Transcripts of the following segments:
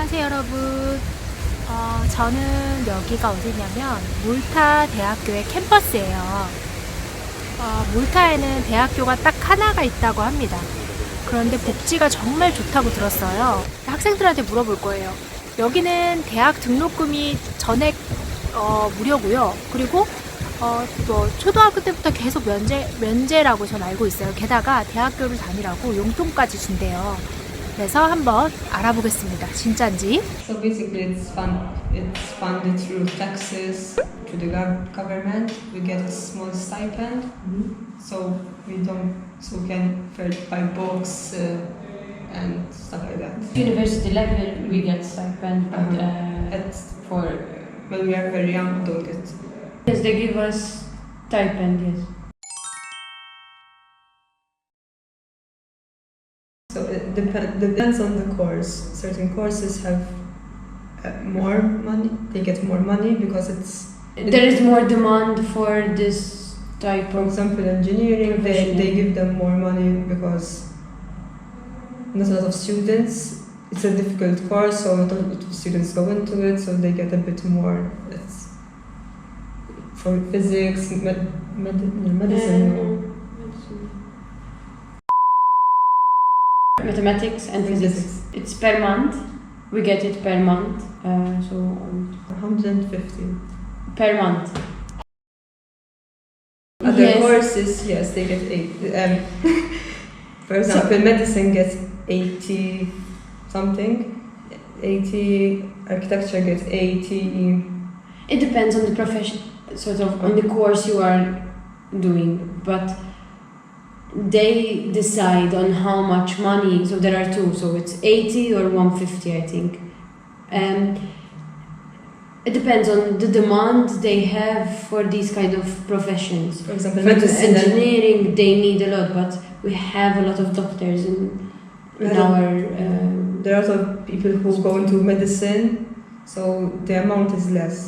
안녕하세요 여러분. 저는 여기가 어디냐면 몰타대학교의 캠퍼스예요. 몰타에는 대학교가 딱 하나가 있다고 합니다. 그런데 복지가 정말 좋다고 들었어요. 학생들한테 물어볼 거예요. 여기는 대학 등록금이 전액 무료고요. 그리고 또 초등학교 때부터 계속 면제라고 전 알고 있어요. 게다가 대학교를 다니라고 용돈까지 준대요. 그래서 한번 알아보겠습니다. 진짜인지. So basically it's funded through taxes to the government. We get a small stipend, so we can buy books and stuff like that. University level we get stipend, but for when we are very young, we don't get. yes, they give us stipend. Yes. So it depends on the course. Certain courses have more money. They get more money because There is more demand for this type for of. example, engineering. They give them more money because not a lot of students. It's a difficult course, so not a lot of students go into it. So they get a bit more. It's for physics, medicine. Mathematics and physics. It's per month. We get it per month. So 150. per month. Other Yes. courses, yes, they get 8. For example, medicine gets 80 something. 80. Architecture gets 80. It depends on the profession, sort of on the course you are doing, but they decide on how much money. So there are two. So it's 80 or 150, I think. It depends on the demand they have for these kind of professions. For example, For medicine. engineering, they need a lot, but we have a lot of doctors in our. There are a lot of people who go into medicine, so the amount is less.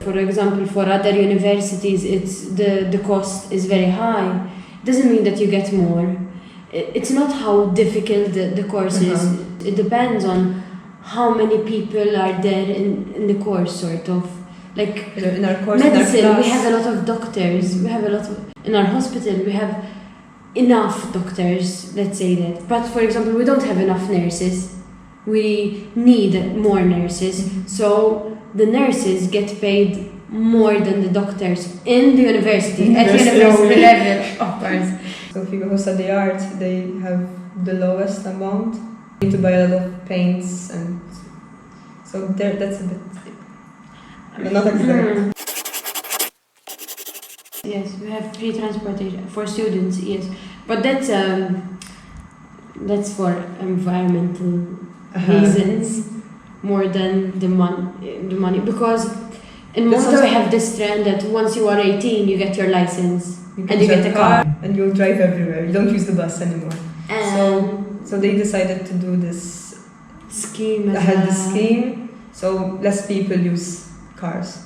For example, for other universities, it's the cost is very high. Doesn't mean that you get more. It's not how difficult the course is. It depends on how many people are there in the course, sort of. Like In our course, medicine, in our we class, have a lot of doctors. We have a lot of, in our hospital, we have enough doctors, let's say that. But for example, we don't have enough nurses. We need more nurses. So the nurses get paid more than the doctors in the university, at university level, of course. So if you go study art, they have the lowest amount. You need to buy a lot of paints, and so that's a bit not exact. Yes, we have free transportation for students. Yes, but that's for environmental reasons more than the money, because in Malta we have this trend that once you are 18 you get your license and you get a car and you'll drive everywhere. You don't use the bus anymore. So they decided to do this scheme. scheme, so less people use cars.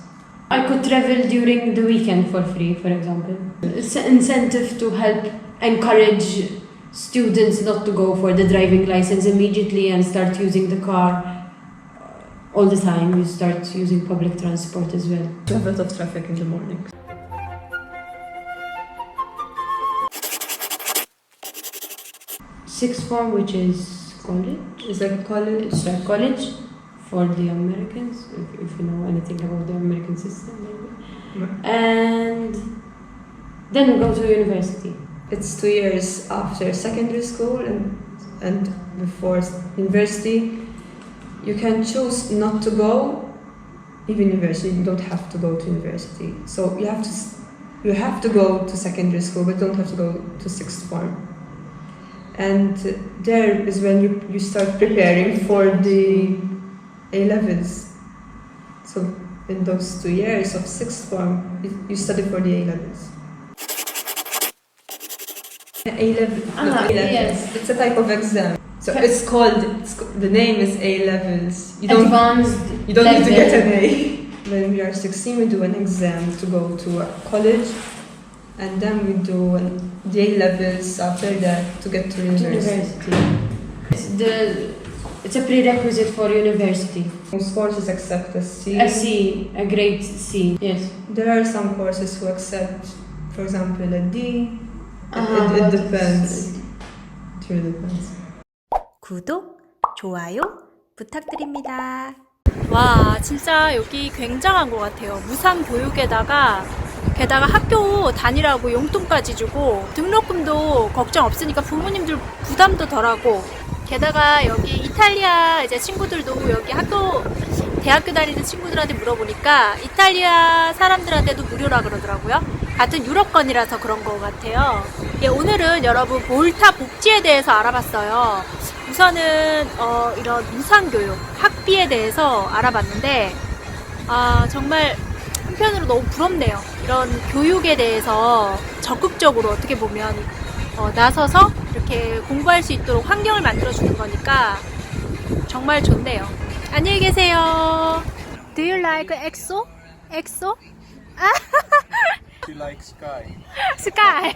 I could travel during the weekend for free, for example. It's an incentive to help encourage students not to go for the driving license immediately and start using the car all the time. You start using public transport as well. You have a lot of traffic in the morning. Sixth form, which is college. It's like college. It's like college for the Americans, if you know anything about the American system, maybe. And then we go to university. It's 2 years after secondary school and before university. You can choose not to go. Even university, you don't have to go to university. So you have to go to secondary school, but don't have to go to sixth form. And there is when you start preparing for the A-levels. So in those 2 years of sixth form, you study for the A-levels. A-level. Yes. It's a type of exam. So the name is A-levels. You don't need to get an A. When we are 16, we do an exam to go to a college, and then we do the A-levels after that to get to university. The It's a prerequisite for university. Most courses accept a C. A C, a grade C. Yes. There are some courses who accept, for example, a D. Uh-huh, It depends. It really depends. 구독, 좋아요 부탁드립니다. 와, 진짜 여기 굉장한 것 같아요. 무상교육에다가 게다가 학교 다니라고 용돈까지 주고 등록금도 걱정 없으니까 부모님들 부담도 덜하고 게다가 여기 이탈리아 이제 친구들도 여기 대학교 다니는 친구들한테 물어보니까 이탈리아 사람들한테도 무료라 그러더라고요. 같은 유럽권이라서 그런 것 같아요. 예, 오늘은 여러분 몰타 복지에 대해서 알아봤어요. 우선은 이런 무상교육 학비에 대해서 알아봤는데 정말 한편으로 너무 부럽네요. 이런 교육에 대해서 적극적으로 어떻게 보면 나서서 이렇게 공부할 수 있도록 환경을 만들어주는 거니까 정말 좋네요. 안녕히 계세요. Do you like EXO? EXO? She likes sky. Sky.